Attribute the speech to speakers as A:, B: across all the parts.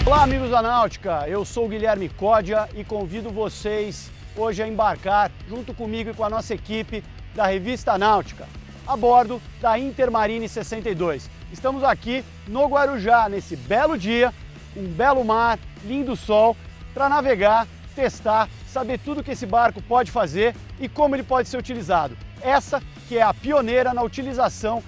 A: Olá, amigos da Náutica, eu sou o Guilherme Códia e convido vocês hoje a embarcar junto comigo e com a nossa equipe da revista Náutica, a bordo da Intermarine 62. Estamos aqui no Guarujá, nesse belo dia, um belo mar, lindo sol, para navegar, testar, saber tudo que esse barco pode fazer e como ele pode ser utilizado. Essa que é a pioneira na utilização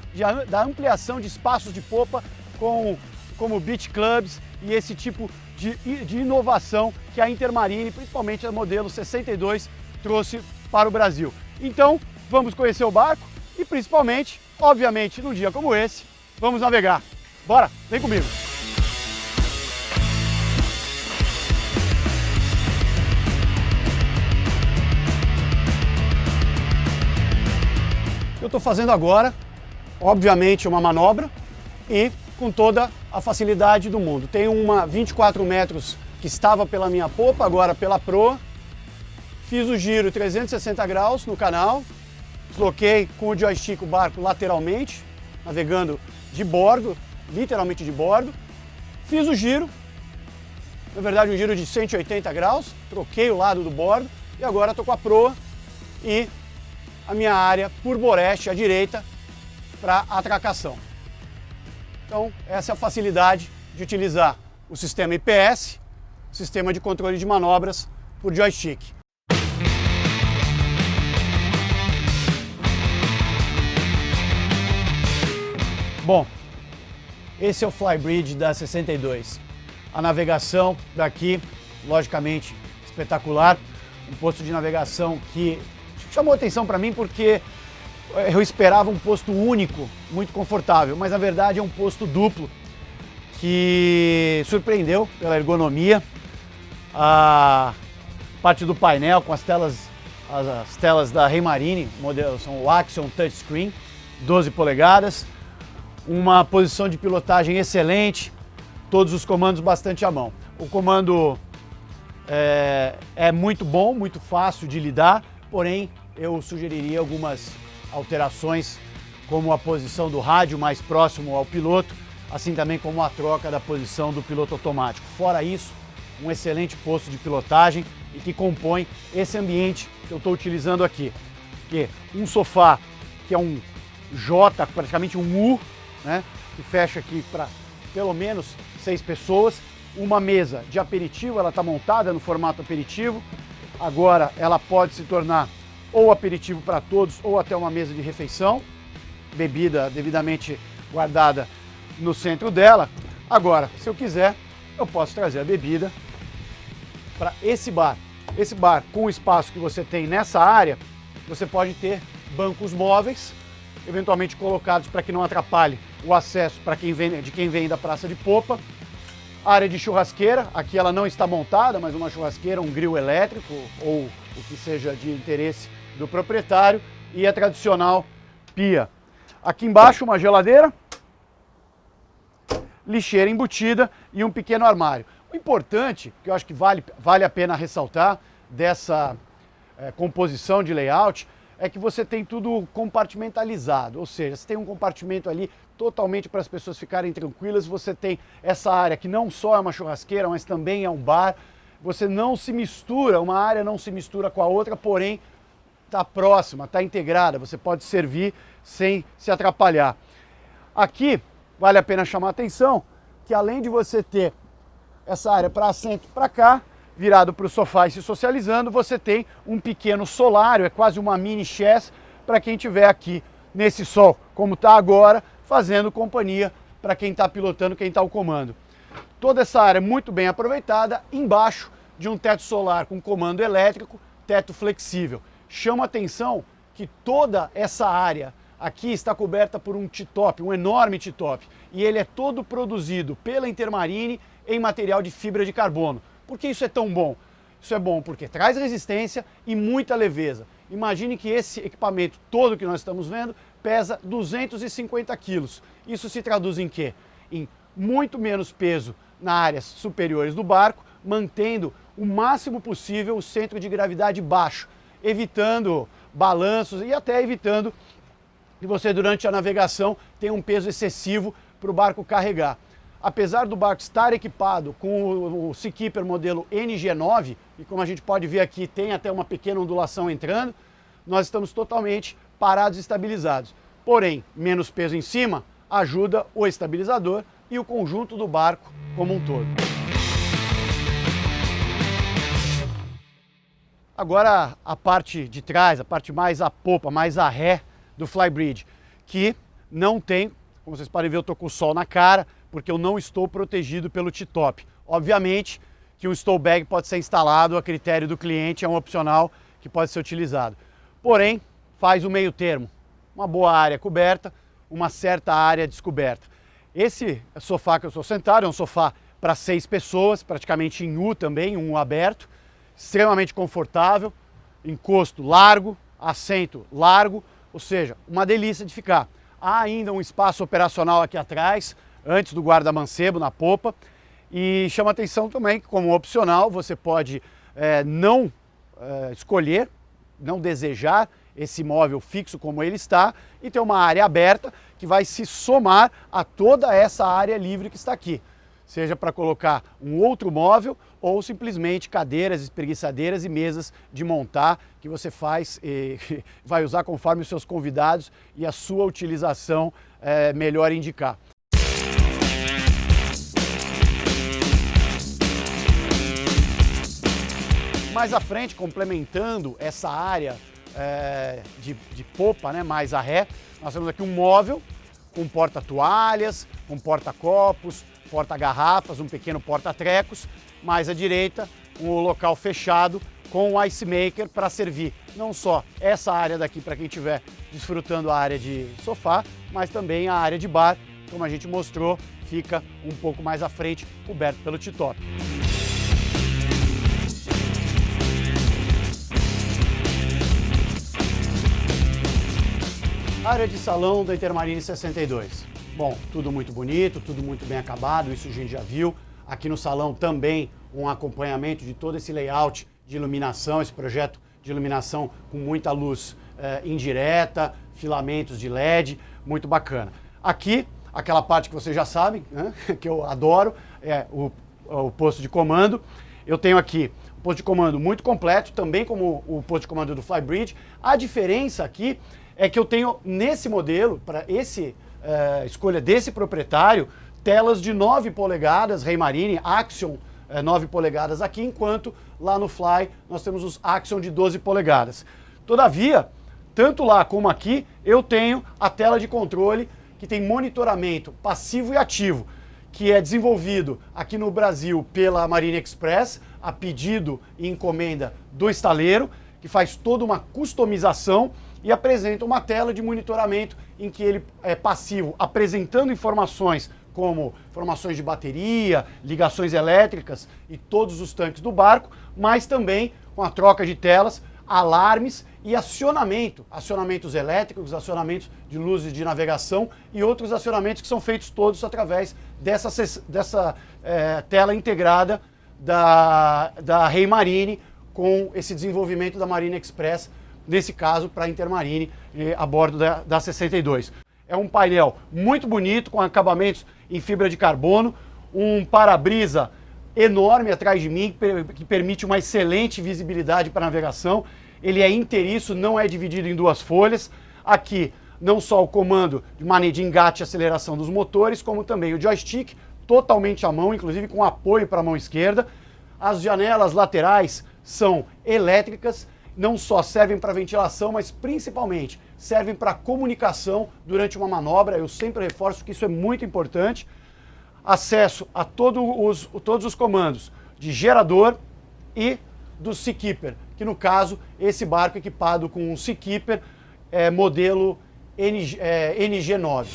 A: da ampliação de espaços de popa como beach clubs e esse tipo de inovação que a Intermarine, principalmente a modelo 62, trouxe para o Brasil. Então, vamos conhecer o barco e principalmente, obviamente, num dia como esse, vamos navegar. Bora, vem comigo! Eu estou fazendo agora, obviamente, uma manobra e com toda a facilidade do mundo. Tem uma 24 metros que estava pela minha popa, agora pela proa. Fiz o giro 360 graus no canal, desloquei com o joystick o barco lateralmente, navegando de bordo, literalmente de bordo. Fiz o giro, na verdade um giro de 180 graus, troquei o lado do bordo e agora estou com a proa e a minha área por boreste à direita para atracação. Então, essa é a facilidade de utilizar o sistema IPS, o sistema de controle de manobras por joystick. Bom, esse é o Flybridge da 62. A navegação daqui, logicamente, espetacular. Um posto de navegação que chamou atenção para mim porque eu esperava um posto único, muito confortável, mas na verdade é um posto duplo que surpreendeu pela ergonomia. A parte do painel com as telas da Raymarine, são o Axiom Touchscreen, 12 polegadas, uma posição de pilotagem excelente, todos os comandos bastante à mão. O comando é muito bom, muito fácil de lidar, porém eu sugeriria algumas alterações, como a posição do rádio mais próximo ao piloto, assim também como a troca da posição do piloto automático. Fora isso, um excelente posto de pilotagem e que compõe esse ambiente que eu estou utilizando aqui. Que um sofá que é um J, praticamente um U, né, que fecha aqui para pelo menos 6 pessoas. Uma mesa de aperitivo, ela está montada no formato aperitivo. Agora ela pode se tornar ou aperitivo para todos ou até uma mesa de refeição, bebida devidamente guardada no centro dela. Agora, se eu quiser, eu posso trazer a bebida para esse bar. Esse bar, com o espaço que você tem nessa área, você pode ter bancos móveis, eventualmente colocados para que não atrapalhe o acesso para quem vem da praça de popa. Área de churrasqueira, aqui ela não está montada, mas uma churrasqueira, um grill elétrico ou o que seja de interesse do proprietário, e a tradicional pia. Aqui embaixo uma geladeira, lixeira embutida e um pequeno armário. O importante, que eu acho que vale a pena ressaltar dessa composição de layout, é que você tem tudo compartimentalizado, ou seja, você tem um compartimento ali totalmente para as pessoas ficarem tranquilas, você tem essa área que não só é uma churrasqueira, mas também é um bar, você não se mistura, uma área não se mistura com a outra, porém está próxima, está integrada, você pode servir sem se atrapalhar. Aqui vale a pena chamar a atenção que além de você ter essa área para assento para cá, virado para o sofá e se socializando, você tem um pequeno solário, é quase uma mini chaise para quem estiver aqui nesse sol, como está agora, fazendo companhia para quem está pilotando, quem está ao comando. Toda essa área muito bem aproveitada, embaixo de um teto solar com comando elétrico, teto flexível. Chama a atenção que toda essa área aqui está coberta por um T-top, um enorme T-top, e ele é todo produzido pela Intermarine em material de fibra de carbono. Por que isso é tão bom? Isso é bom porque traz resistência e muita leveza. Imagine que esse equipamento todo que nós estamos vendo pesa 250 quilos. Isso se traduz em quê? Em muito menos peso nas áreas superiores do barco, mantendo o máximo possível o centro de gravidade baixo, evitando balanços e até evitando que você durante a navegação tenha um peso excessivo para o barco carregar. apesar do barco estar equipado com o Seakeeper modelo NG9, e como a gente pode ver aqui, tem até uma pequena ondulação entrando, nós estamos totalmente parados e estabilizados. Porém, menos peso em cima ajuda o estabilizador e o conjunto do barco como um todo. Agora a parte de trás, a parte mais a popa, mais a ré do Flybridge, que não tem, como vocês podem ver, eu estou com o sol na cara, porque eu não estou protegido pelo T-top. Obviamente que um stow bag pode ser instalado a critério do cliente, é um opcional que pode ser utilizado. Porém, faz o meio termo, uma boa área coberta, uma certa área descoberta. Esse sofá que eu estou sentado é um sofá para 6 pessoas, praticamente em U também, um U aberto, extremamente confortável, encosto largo, assento largo, ou seja, uma delícia de ficar. Há ainda um espaço operacional aqui atrás, antes do guarda-mancebo na popa, e chama atenção também que, como opcional, você pode não escolher, não desejar esse móvel fixo como ele está e ter uma área aberta que vai se somar a toda essa área livre que está aqui. Seja para colocar um outro móvel ou simplesmente cadeiras, espreguiçadeiras e mesas de montar que você faz e vai usar conforme os seus convidados e a sua utilização melhor indicar. Mais à frente, complementando essa área de popa, né, mais a ré, nós temos aqui um móvel com porta-toalhas, com porta-copos, porta-garrafas, um pequeno porta-trecos, mais à direita um local fechado com o ice maker para servir não só essa área daqui para quem estiver desfrutando a área de sofá, mas também a área de bar, como a gente mostrou, fica um pouco mais à frente, coberto pelo T-top. Área de salão da Intermarine 62. Bom, tudo muito bonito, tudo muito bem acabado, isso a gente já viu. Aqui no salão também um acompanhamento de todo esse layout de iluminação, esse projeto de iluminação com muita luz indireta, filamentos de LED, muito bacana. Aqui, aquela parte que vocês já sabem, né, que eu adoro, é o posto de comando. Eu tenho aqui um posto de comando muito completo, também como o posto de comando do Flybridge. A diferença aqui é que eu tenho nesse modelo, para escolha desse proprietário, telas de 9 polegadas, Raymarine, Axion 9 polegadas aqui, enquanto lá no Fly nós temos os Axion de 12 polegadas. Todavia, tanto lá como aqui, eu tenho a tela de controle que tem monitoramento passivo e ativo, que é desenvolvido aqui no Brasil pela Marine Express, a pedido e encomenda do estaleiro, que faz toda uma customização e apresenta uma tela de monitoramento em que ele é passivo, apresentando informações como informações de bateria, ligações elétricas e todos os tanques do barco, mas também com a troca de telas, alarmes e acionamentos elétricos, acionamentos de luzes de navegação e outros acionamentos que são feitos todos através dessa tela integrada da Raymarine com esse desenvolvimento da Marine Express, nesse caso para a Intermarine, a bordo da 62. É um painel muito bonito, com acabamentos em fibra de carbono, um para-brisa enorme atrás de mim, que permite uma excelente visibilidade para navegação. Ele é inteiriço, não é dividido em 2 folhas. Aqui, não só o comando de engate e aceleração dos motores, como também o joystick, totalmente à mão, inclusive com apoio para a mão esquerda. As janelas laterais são elétricas, não só servem para ventilação, mas principalmente servem para comunicação durante uma manobra. Eu sempre reforço que isso é muito importante. Acesso a todos os comandos de gerador e do Seakeeper, que no caso, esse barco equipado com um Seakeeper modelo NG9.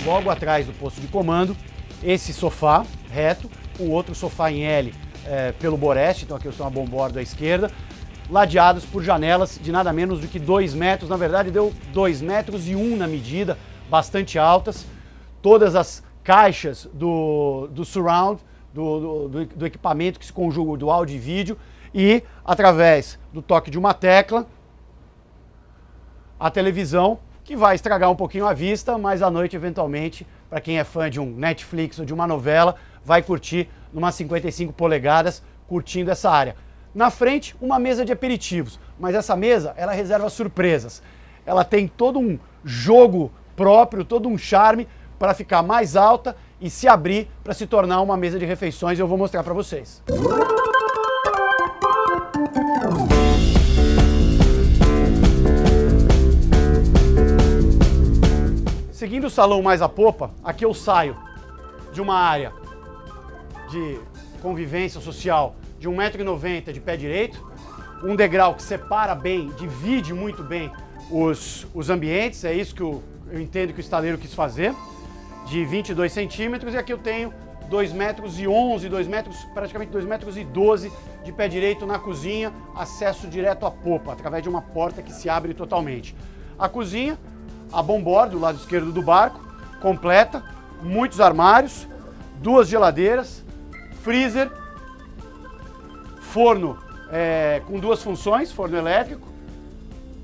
A: Logo atrás do posto de comando, esse sofá reto, o outro sofá em L pelo Boreste, então aqui eu estou na bomborda à esquerda, ladeados por janelas de nada menos do que 2 metros, na verdade deu 2,1 metros na medida, bastante altas. Todas as caixas do surround, do equipamento que se conjuga do áudio e vídeo, e através do toque de uma tecla, a televisão que vai estragar um pouquinho a vista, mas à noite, eventualmente, para quem é fã de um Netflix ou de uma novela, vai curtir numa 55 polegadas, curtindo essa área. Na frente, uma mesa de aperitivos, mas essa mesa, ela reserva surpresas. Ela tem todo um jogo próprio, todo um charme para ficar mais alta e se abrir para se tornar uma mesa de refeições, e eu vou mostrar para vocês. Seguindo o salão mais a popa, aqui eu saio de uma área de convivência social de 1,90 m de pé direito, um degrau que separa bem, divide muito bem os ambientes, é isso que eu entendo que o estaleiro quis fazer, de 22 centímetros, e aqui eu tenho 2,11 m, praticamente 2,12 m de pé direito na cozinha, acesso direto à popa, através de uma porta que se abre totalmente. A cozinha, a bombordo, do lado esquerdo do barco, completa, muitos armários, 2 geladeiras, freezer, forno com 2 funções, forno elétrico,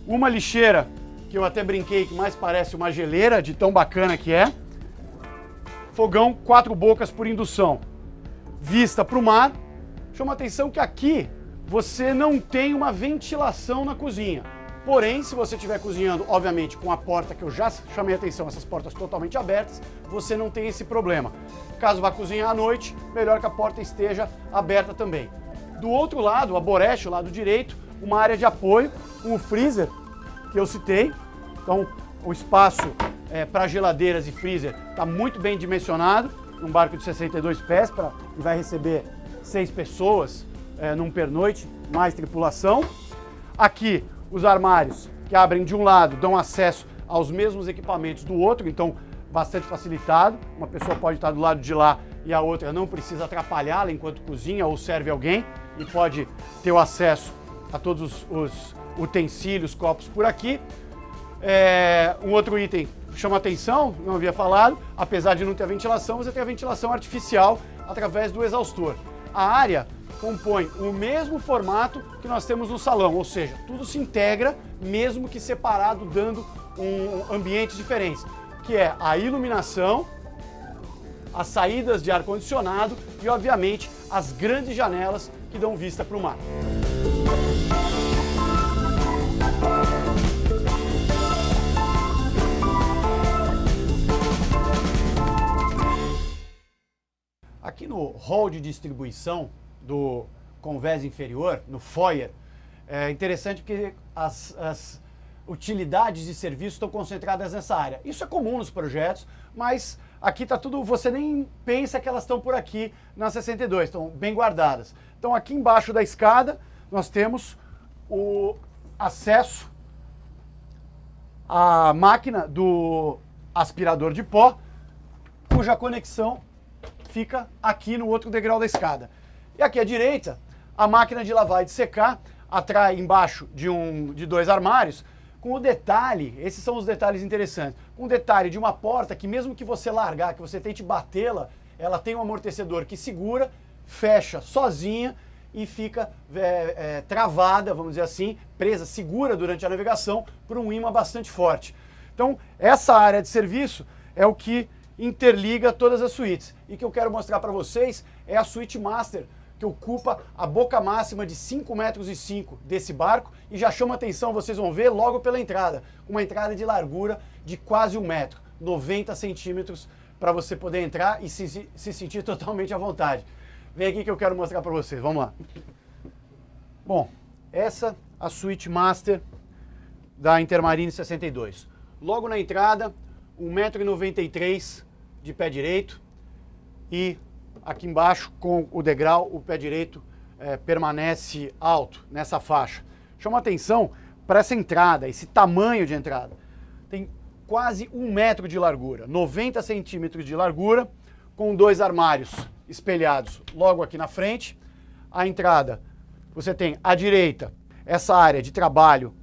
A: uma lixeira, que eu até brinquei que mais parece uma geleira, de tão bacana que é, fogão 4 bocas por indução, vista para o mar. Chama atenção que aqui você não tem uma ventilação na cozinha. Porém, se você estiver cozinhando, obviamente, com a porta que eu já chamei a atenção, essas portas totalmente abertas, você não tem esse problema. Caso vá cozinhar à noite, melhor que a porta esteja aberta também. Do outro lado, a boreste, o lado direito, uma área de apoio, com o freezer que eu citei. Então, o espaço para geladeiras e freezer está muito bem dimensionado, num barco de 62 pés, que vai receber 6 pessoas num pernoite, mais tripulação. Aqui, os armários que abrem de um lado dão acesso aos mesmos equipamentos do outro, então bastante facilitado. Uma pessoa pode estar do lado de lá e a outra não precisa atrapalhá-la enquanto cozinha ou serve alguém, e pode ter o acesso a todos os utensílios, copos por aqui. Um outro item que chama atenção, não havia falado, apesar de não ter ventilação, você tem a ventilação artificial através do exaustor. A área compõe o mesmo formato que nós temos no salão, ou seja, tudo se integra, mesmo que separado, dando ambientes diferentes, que é a iluminação, as saídas de ar-condicionado e, obviamente, as grandes janelas que dão vista para o mar. Aqui no hall de distribuição do convés inferior, no foyer, é interessante porque as utilidades de serviço estão concentradas nessa área. Isso é comum nos projetos, mas aqui está tudo, você nem pensa que elas estão por aqui na 62, estão bem guardadas. Então aqui embaixo da escada nós temos o acesso à máquina do aspirador de pó, cuja conexão fica aqui no outro degrau da escada. E aqui à direita, a máquina de lavar e de secar, atrai embaixo de 2 armários, com o detalhe, esses são os detalhes interessantes, com o detalhe de uma porta que mesmo que você largar, que você tente batê-la, ela tem um amortecedor que segura, fecha sozinha e fica travada, vamos dizer assim, presa, segura durante a navegação por um ímã bastante forte. Então, essa área de serviço é o que interliga todas as suítes. E que eu quero mostrar para vocês é a suíte master, que ocupa a boca máxima de 5,5 metros desse barco, e já chama atenção, vocês vão ver logo pela entrada, uma entrada de largura de quase 1 metro, 90 centímetros, para você poder entrar e se sentir totalmente à vontade. Vem aqui que eu quero mostrar para vocês, vamos lá. Bom, essa a suíte master da Intermarine 62. Logo na entrada, 1,93 m de pé direito, e aqui embaixo com o degrau, o pé direito permanece alto nessa faixa. Chama atenção para essa entrada, esse tamanho de entrada. Tem quase 1 metro de largura, 90 centímetros de largura, com 2 armários espelhados logo aqui na frente. A entrada, você tem à direita essa área de trabalho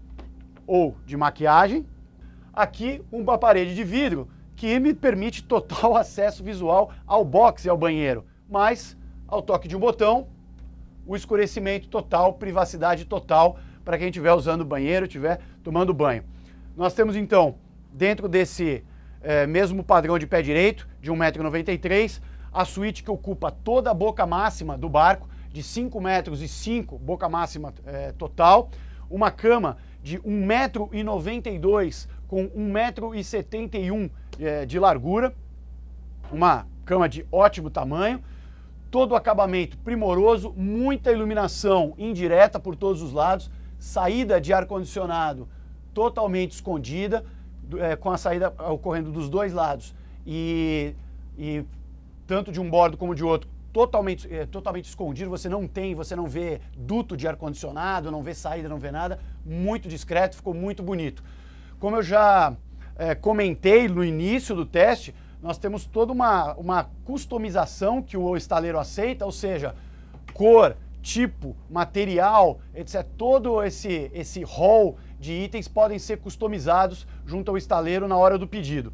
A: ou de maquiagem. Aqui uma parede de vidro que me permite total acesso visual ao box e ao banheiro, mas ao toque de um botão, o escurecimento total, privacidade total para quem estiver usando o banheiro, estiver tomando banho. Nós temos então dentro desse mesmo padrão de pé direito, de 1,93 m, a suíte que ocupa toda a boca máxima do barco, de 5,05 m, boca máxima total, uma cama de 1,92 m com 1,71 m de largura, uma cama de ótimo tamanho, todo o acabamento primoroso, muita iluminação indireta por todos os lados, saída de ar-condicionado totalmente escondida, com a saída ocorrendo dos dois lados e tanto de um bordo como de outro totalmente escondido, você não vê duto de ar-condicionado, não vê saída, não vê nada, muito discreto, ficou muito bonito. Como eu já comentei no início do teste, nós temos toda uma customização que o estaleiro aceita, ou seja, cor, tipo, material, etc. Todo esse hall de itens podem ser customizados junto ao estaleiro na hora do pedido.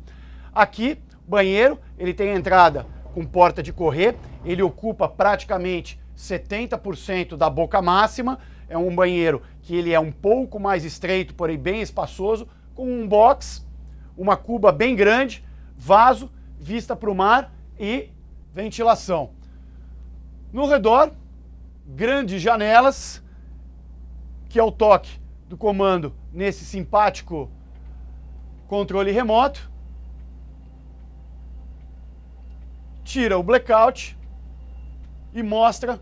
A: Aqui, banheiro, ele tem entrada com porta de correr, ele ocupa praticamente 70% da boca máxima, é um banheiro que ele é um pouco mais estreito, porém bem espaçoso, com um box, uma cuba bem grande, vaso, vista para o mar e ventilação. No redor, grandes janelas, que é o toque do comando nesse simpático controle remoto. Tira o blackout e mostra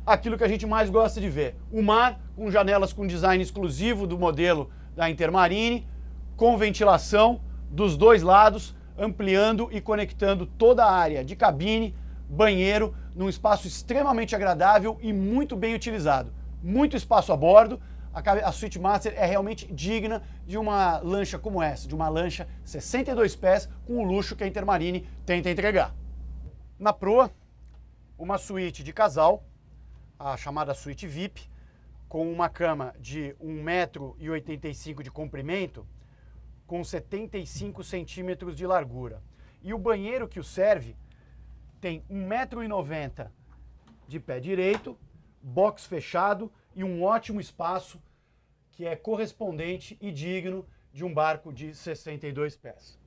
A: aquilo que a gente mais gosta de ver. O mar com janelas com design exclusivo do modelo da Intermarine, com ventilação dos dois lados, ampliando e conectando toda a área de cabine, banheiro, num espaço extremamente agradável e muito bem utilizado. Muito espaço a bordo, a Suite Master é realmente digna de uma lancha como essa, de uma lancha 62 pés com o luxo que a Intermarine tenta entregar. Na proa, uma suíte de casal, a chamada suíte VIP, com uma cama de 1,85 m de comprimento, com 75 centímetros de largura. E o banheiro que o serve tem 1,90 m de pé direito, box fechado e um ótimo espaço que é correspondente e digno de um barco de 62 pés.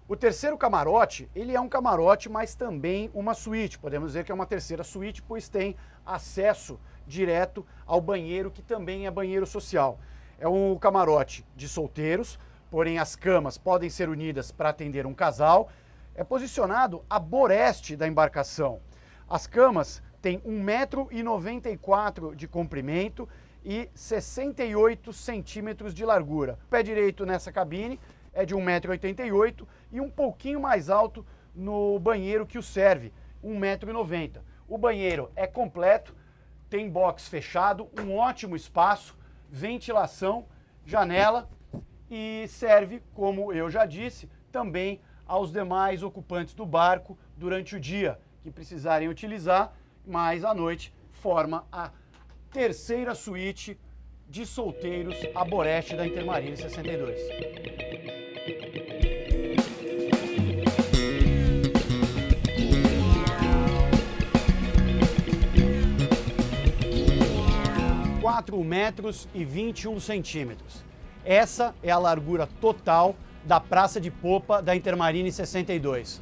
A: O terceiro camarote, ele é um camarote, mas também uma suíte. Podemos dizer que é uma terceira suíte, pois tem acesso direto ao banheiro, que também é banheiro social. É um camarote de solteiros, porém as camas podem ser unidas para atender um casal. É posicionado a boreste da embarcação. As camas têm 1,94 m de comprimento e 68 centímetros de largura. O pé direito nessa cabine é de 1,88 m e um pouquinho mais alto no banheiro que o serve, 1,90 m. O banheiro é completo, tem box fechado, um ótimo espaço, ventilação, janela e serve, como eu já disse, também aos demais ocupantes do barco durante o dia que precisarem utilizar, mas à noite forma a terceira suíte de solteiros a boreste da Intermarine 62. ,21 m. Essa é a largura total da praça de popa da Intermarine 62.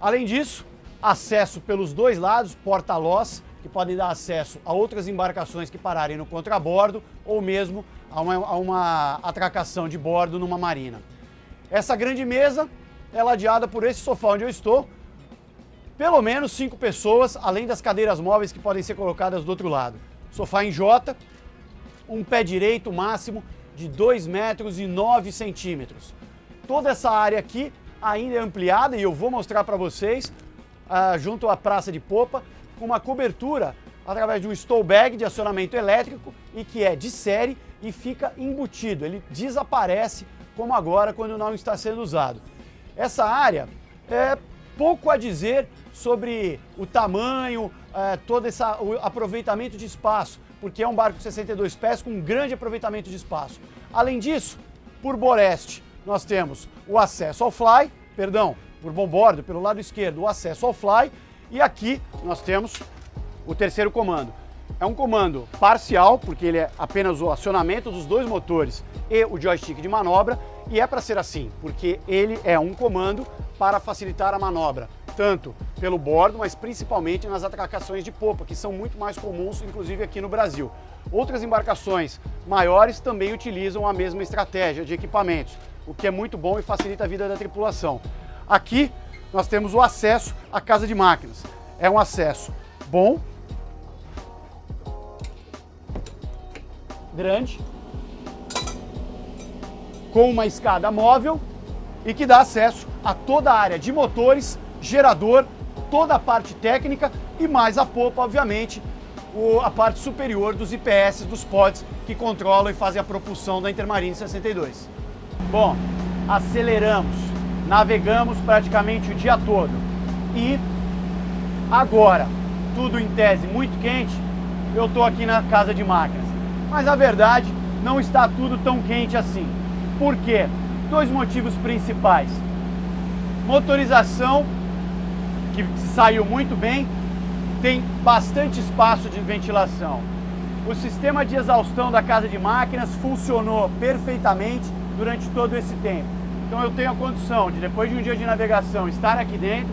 A: Além disso, acesso pelos dois lados, porta-lós, que podem dar acesso a outras embarcações que pararem no contrabordo ou mesmo a uma atracação de bordo numa marina. Essa grande mesa é ladeada por esse sofá onde eu estou, pelo menos 5 pessoas, além das cadeiras móveis que podem ser colocadas do outro lado. Sofá em J, um pé direito máximo de 2,09 m. Toda essa área aqui ainda é ampliada e eu vou mostrar para vocês junto à praça de popa, com uma cobertura através de um stow bag de acionamento elétrico e que é de série e fica embutido, ele desaparece como agora quando não está sendo usado. Essa área é pouco a dizer sobre o tamanho, todo o aproveitamento de espaço, porque é um barco de 62 pés com um grande aproveitamento de espaço. Além disso, por boreste, nós temos o acesso ao fly, por bombordo, pelo lado esquerdo, o acesso ao fly, e aqui nós temos o terceiro comando. É um comando parcial, porque ele é apenas o acionamento dos dois motores e o joystick de manobra, E é para ser assim, porque ele é um comando para facilitar a manobra, tanto pelo bordo, mas principalmente nas atracações de popa, que são muito mais comuns, inclusive aqui no Brasil. Outras embarcações maiores também utilizam a mesma estratégia de equipamentos, o que é muito bom e facilita a vida da tripulação. Aqui nós temos o acesso à casa de máquinas. É um acesso bom, grande, com uma escada móvel e que dá acesso a toda a área de motores, gerador, toda a parte técnica e mais a popa, obviamente, a parte superior dos IPS, dos pods que controlam e fazem a propulsão da Intermarine 62. Bom, aceleramos, navegamos praticamente o dia todo e agora, tudo em tese muito quente, eu estou aqui na casa de máquinas. Mas a verdade, não está tudo tão quente assim. Por quê? Dois motivos principais. Motorização, que saiu muito bem, tem bastante espaço de ventilação. O sistema de exaustão da casa de máquinas funcionou perfeitamente durante todo esse tempo. Então eu tenho a condição de, depois de um dia de navegação, estar aqui dentro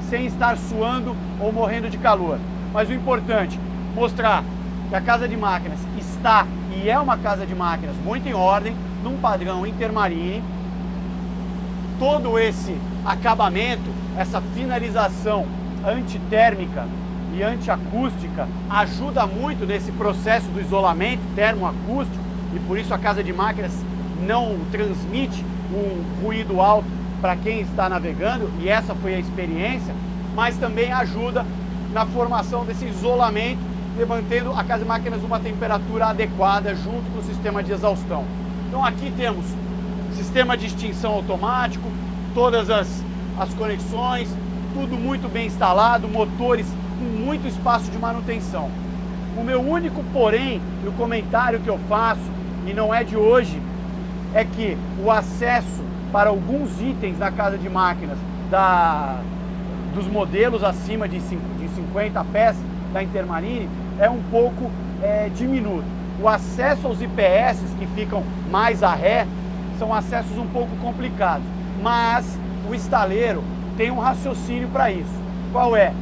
A: sem estar suando ou morrendo de calor. Mas o importante, mostrar que a casa de máquinas está e é uma casa de máquinas muito em ordem, num padrão Intermarine. Todo esse acabamento, essa finalização antitérmica e antiacústica ajuda muito nesse processo do isolamento termoacústico e por isso a casa de máquinas não transmite um ruído alto para quem está navegando, e essa foi a experiência, mas também ajuda na formação desse isolamento, mantendo a casa de máquinas numa temperatura adequada junto com o sistema de exaustão. Então aqui temos sistema de extinção automático, todas as conexões, tudo muito bem instalado, motores com muito espaço de manutenção. O meu único porém, e o comentário que eu faço, e não é de hoje, é que o acesso para alguns itens na casa de máquinas dos modelos acima de 50 pés da Intermarine é um pouco diminuto. O acesso aos IPS que ficam mais a ré são acessos um pouco complicados, mas o estaleiro tem um raciocínio para isso. Qual é?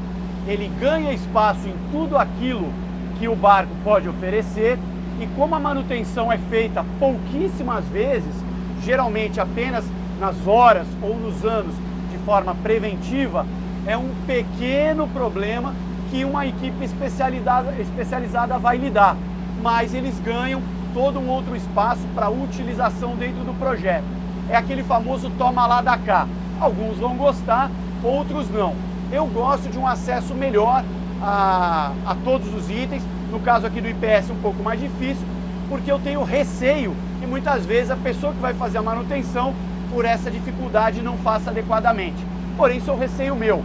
A: Ele ganha espaço em tudo aquilo que o barco pode oferecer e como a manutenção é feita pouquíssimas vezes, geralmente apenas nas horas ou nos anos de forma preventiva, é um pequeno problema que uma equipe especializada vai lidar, mas eles ganham todo um outro espaço para utilização dentro do projeto. É aquele famoso toma lá da cá. Alguns vão gostar, outros não. Eu gosto de um acesso melhor a todos os itens, no caso aqui do IPS um pouco mais difícil, porque eu tenho receio que muitas vezes a pessoa que vai fazer a manutenção, por essa dificuldade, não faça adequadamente. Porém, isso é um receio meu.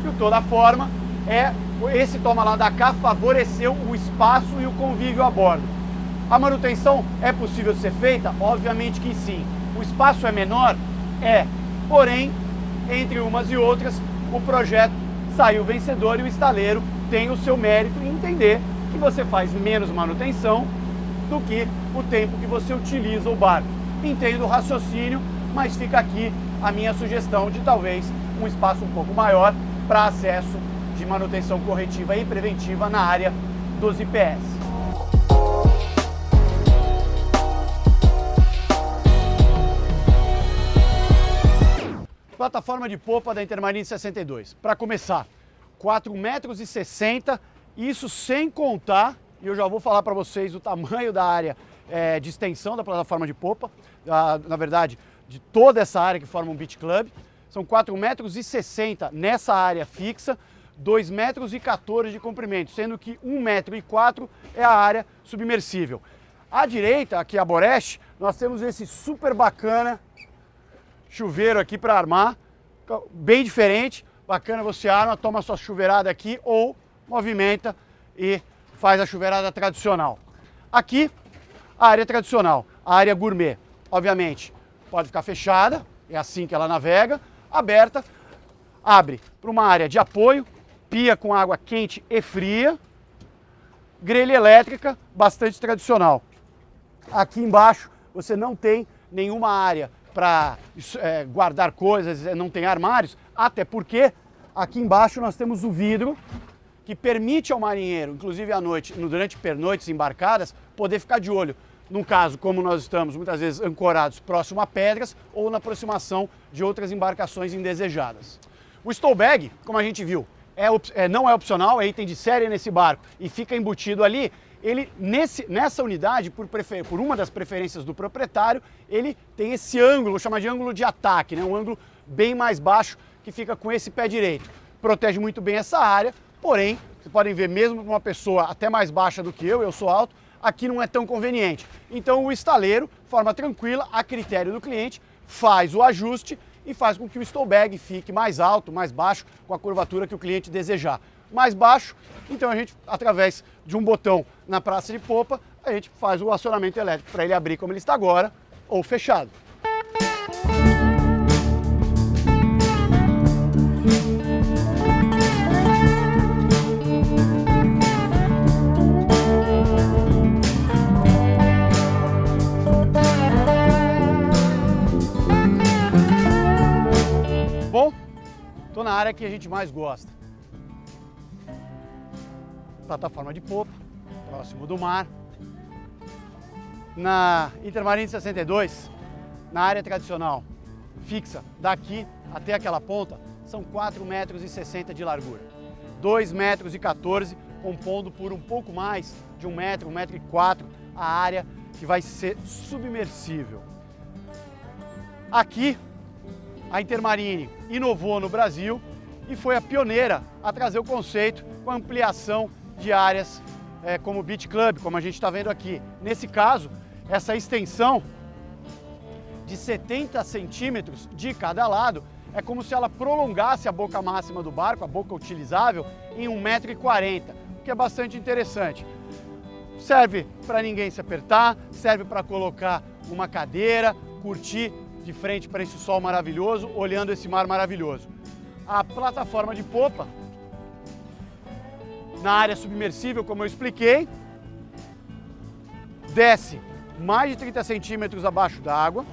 A: De toda forma, esse toma lá da cá favoreceu o espaço e o convívio a bordo. A manutenção é possível ser feita? Obviamente que sim. O espaço é menor? É. Porém, entre umas e outras, o projeto saiu vencedor e o estaleiro tem o seu mérito em entender que você faz menos manutenção do que o tempo que você utiliza o barco. Entendo o raciocínio, mas fica aqui a minha sugestão de talvez um espaço um pouco maior para acesso de manutenção corretiva e preventiva na área dos IPS. Plataforma de popa da Intermarine 62. Para começar, 4,60 m, isso sem contar, e eu já vou falar para vocês o tamanho da área de extensão da plataforma de popa, na verdade, de toda essa área que forma um beach club. São 4,60 m nessa área fixa, 2,14 m de comprimento, sendo que 1,04 m é a área submersível. À direita, aqui a Boreste, nós temos esse super bacana chuveiro aqui para armar, bem diferente, bacana, você arma, toma sua chuveirada aqui ou movimenta e faz a chuveirada tradicional. Aqui, a área tradicional, a área gourmet, obviamente, pode ficar fechada, é assim que ela navega, aberta, abre para uma área de apoio, pia com água quente e fria, grelha elétrica, bastante tradicional. Aqui embaixo você não tem nenhuma área para guardar coisas, não tem armários, até porque aqui embaixo nós temos o vidro que permite ao marinheiro, inclusive à noite, durante pernoites embarcadas, poder ficar de olho. No caso, como nós estamos muitas vezes ancorados próximo a pedras ou na aproximação de outras embarcações indesejadas. O stowbag, como a gente viu, não é opcional, é item de série nesse barco e fica embutido ali. Ele, nessa unidade, por uma das preferências do proprietário, ele tem esse ângulo, chama de ângulo de ataque, né? Um ângulo bem mais baixo que fica com esse pé direito. Protege muito bem essa área, porém, vocês podem ver mesmo uma pessoa até mais baixa do que eu sou alto, aqui não é tão conveniente. Então o estaleiro, de forma tranquila, a critério do cliente, faz o ajuste e faz com que o stowbag fique mais alto, mais baixo, com a curvatura que o cliente desejar. Mais baixo, então a gente, através de um botão na praça de popa, a gente faz o acionamento elétrico para ele abrir como ele está agora, ou fechado. Bom, estou na área que a gente mais gosta. Plataforma de popa, próximo do mar. Na Intermarine 62, na área tradicional fixa, daqui até aquela ponta, são 4,60 metros de largura. 2,14 metros, compondo por um pouco mais de 1 metro, 1,04 metro, a área que vai ser submersível. Aqui, a Intermarine inovou no Brasil e foi a pioneira a trazer o conceito com a ampliação de áreas como o Beach Club, como a gente está vendo aqui. Nesse caso, essa extensão de 70 centímetros de cada lado é como se ela prolongasse a boca máxima do barco, a boca utilizável, em 1,40 metro, o que é bastante interessante. Serve para ninguém se apertar, serve para colocar uma cadeira, curtir de frente para esse sol maravilhoso, olhando esse mar maravilhoso. A plataforma de popa, na área submersível, como eu expliquei, desce mais de 30 centímetros abaixo d'água,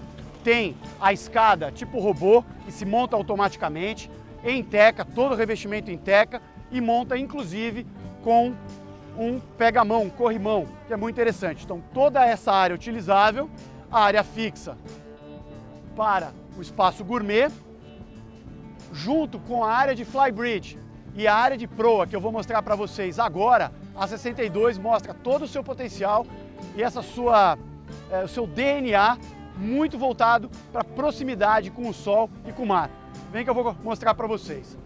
A: tem a escada tipo robô, que se monta automaticamente, em teca, todo o revestimento em teca, e monta inclusive com um pega-mão, um corrimão, que é muito interessante. Então toda essa área utilizável, a área fixa para o espaço gourmet, junto com a área de flybridge e a área de proa, que eu vou mostrar para vocês agora. A 62 mostra todo o seu potencial e o seu DNA muito voltado para proximidade com o sol e com o mar. Vem que eu vou mostrar para vocês.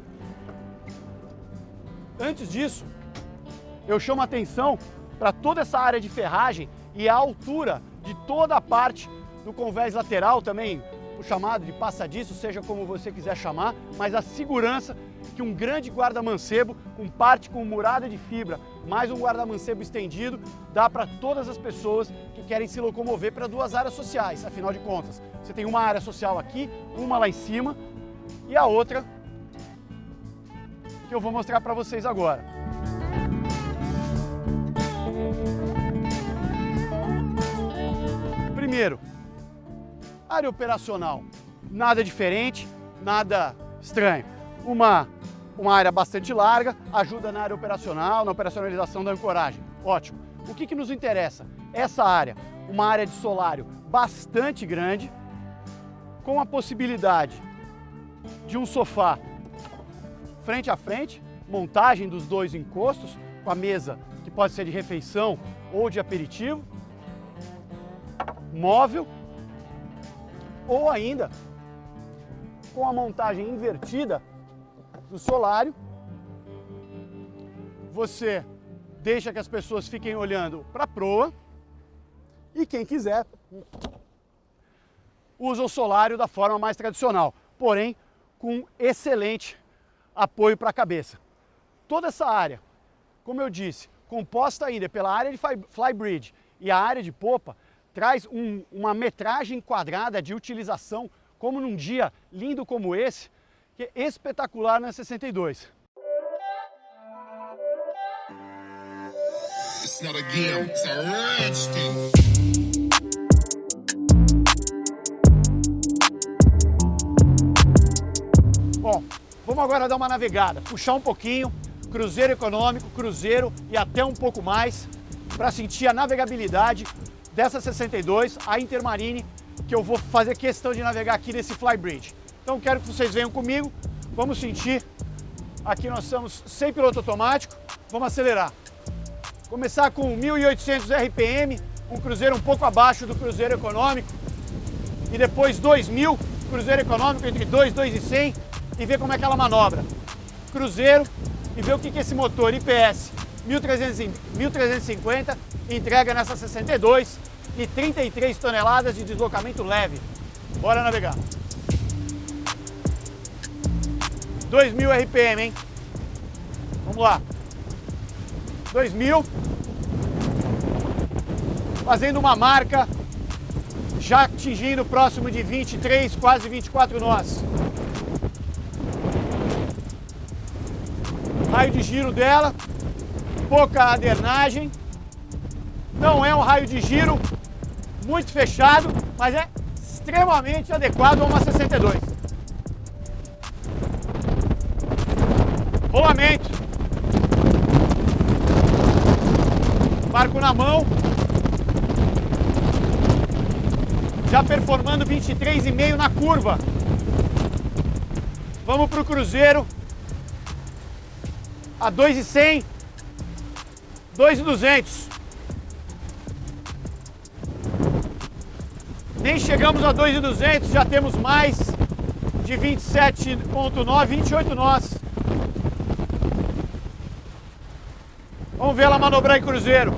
A: Antes disso, eu chamo a atenção para toda essa área de ferragem e a altura de toda a parte do convés lateral também, o chamado de passadiço, seja como você quiser chamar, mas a segurança que um grande guarda-mancebo com parte com murada de fibra, mais um guarda-mancebo estendido, dá para todas as pessoas que querem se locomover para duas áreas sociais. Afinal de contas, você tem uma área social aqui, uma lá em cima e a outra que eu vou mostrar para vocês agora. Primeiro, área operacional, nada diferente, nada estranho. Uma área bastante larga, ajuda na área operacional, na operacionalização da ancoragem. Ótimo. O que nos interessa? Essa área, uma área de solário bastante grande, com a possibilidade de um sofá frente a frente, montagem dos dois encostos, com a mesa que pode ser de refeição ou de aperitivo, móvel, ou ainda com a montagem invertida do solário. Você deixa que as pessoas fiquem olhando para a proa e quem quiser usa o solário da forma mais tradicional, porém com excelente apoio para a cabeça. Toda essa área, como eu disse, composta ainda pela área de flybridge e a área de popa, traz uma metragem quadrada de utilização, como num dia lindo como esse, que é espetacular na 62. It's not a game, it's a rich thing. Bom, vamos agora dar uma navegada, puxar um pouquinho, cruzeiro econômico, cruzeiro e até um pouco mais, para sentir a navegabilidade dessa 62, a Intermarine, que eu vou fazer questão de navegar aqui nesse Flybridge. Então quero que vocês venham comigo, vamos sentir. Aqui nós estamos sem piloto automático, vamos acelerar. Começar com 1.800 RPM, um cruzeiro um pouco abaixo do cruzeiro econômico, e depois 2.000, cruzeiro econômico entre 2 e 2.100, e ver como é que ela manobra. Cruzeiro, e ver o que esse motor IPS 1350 entrega nessa 62 e 33 toneladas de deslocamento leve. Bora navegar. 2.000 RPM, hein? Vamos lá. 2.000. Fazendo uma marca, já atingindo próximo de 23, quase 24 nós. Raio de giro dela, pouca adernagem. Não é um raio de giro muito fechado, mas é extremamente adequado a uma 62. Rolamento. Barco na mão. Já performando 23,5 na curva. Vamos para o cruzeiro. A 2.100, 2.200. Nem chegamos a 2.200, já temos mais de 27,9, 28 nós. Vamos ver ela manobrar em cruzeiro.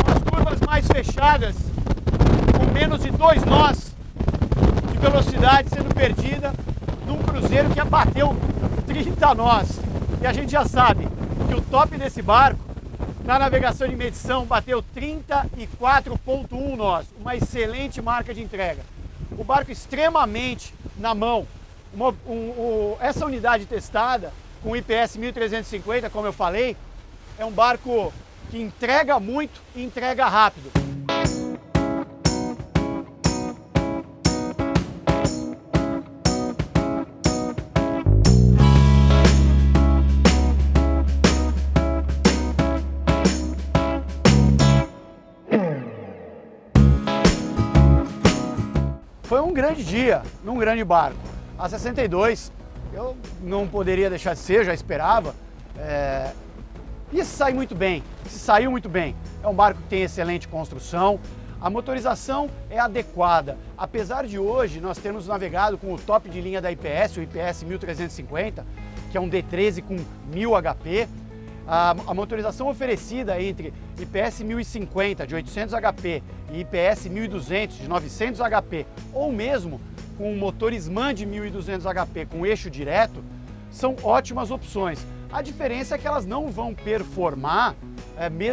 A: As curvas mais fechadas, com menos de 2 nós de velocidade sendo perdida num cruzeiro que abateu 30 nós. E a gente já sabe que o top desse barco, na navegação de medição, bateu 34,1 nós, uma excelente marca de entrega. O barco extremamente na mão. Essa unidade testada, com IPS 1350, como eu falei, é um barco que entrega muito e entrega rápido. Foi um grande dia, num grande barco. A 62, eu não poderia deixar de ser, já esperava. E se saiu muito bem, É um barco que tem excelente construção, a motorização é adequada. Apesar de hoje nós termos navegado com o top de linha da IPS, o IPS 1350, que é um D13 com 1000 HP, a motorização oferecida entre IPS 1050 de 800 HP e IPS 1200 de 900 HP, ou mesmo com motor SMAN de 1200 HP com eixo direto, são ótimas opções. A diferença é que elas não vão performar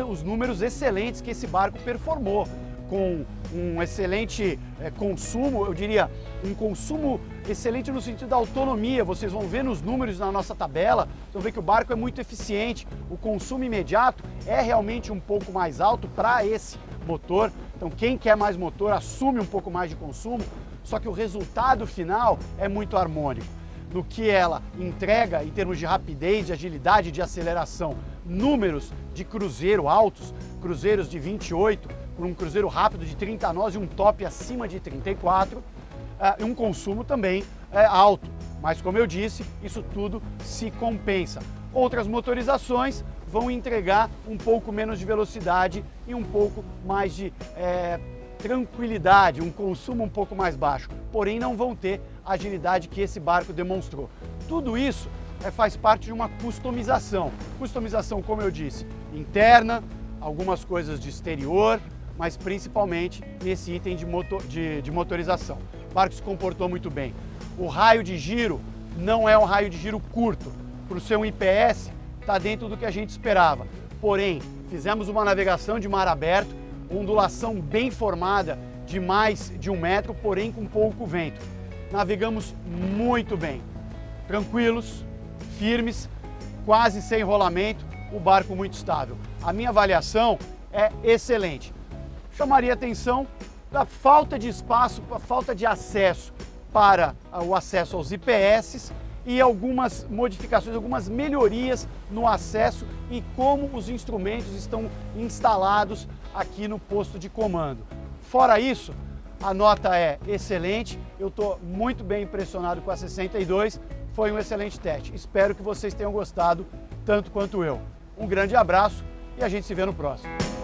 A: os números excelentes que esse barco performou, com um excelente consumo, eu diria, um consumo excelente no sentido da autonomia. Vocês vão ver nos números na nossa tabela, vão ver que o barco é muito eficiente, o consumo imediato é realmente um pouco mais alto para esse motor. Então quem quer mais motor assume um pouco mais de consumo, só que o resultado final é muito harmônico. No que ela entrega em termos de rapidez, de agilidade, de aceleração, números de cruzeiro altos, cruzeiros de 28, um cruzeiro rápido de 30 nós e um top acima de 34, um consumo também alto. Mas como eu disse, isso tudo se compensa. Outras motorizações vão entregar um pouco menos de velocidade e um pouco mais de tranquilidade, um consumo um pouco mais baixo, porém não vão ter a agilidade que esse barco demonstrou. Tudo isso faz parte de uma customização. Customização, como eu disse, interna, algumas coisas de exterior, mas principalmente nesse item de motorização. O barco se comportou muito bem. O raio de giro não é um raio de giro curto. Para o seu IPS, está dentro do que a gente esperava. Porém, fizemos uma navegação de mar aberto, ondulação bem formada de mais de 1 metro, porém com pouco vento. Navegamos muito bem, tranquilos, firmes, quase sem rolamento, o barco muito estável. A minha avaliação é excelente. chamaria atenção da falta de espaço, a falta de acesso para o acesso aos IPS e algumas modificações, algumas melhorias no acesso e como os instrumentos estão instalados aqui no posto de comando. Fora isso, a nota é excelente, eu estou muito bem impressionado com a 62, foi um excelente teste. Espero que vocês tenham gostado tanto quanto eu. Um grande abraço e a gente se vê no próximo.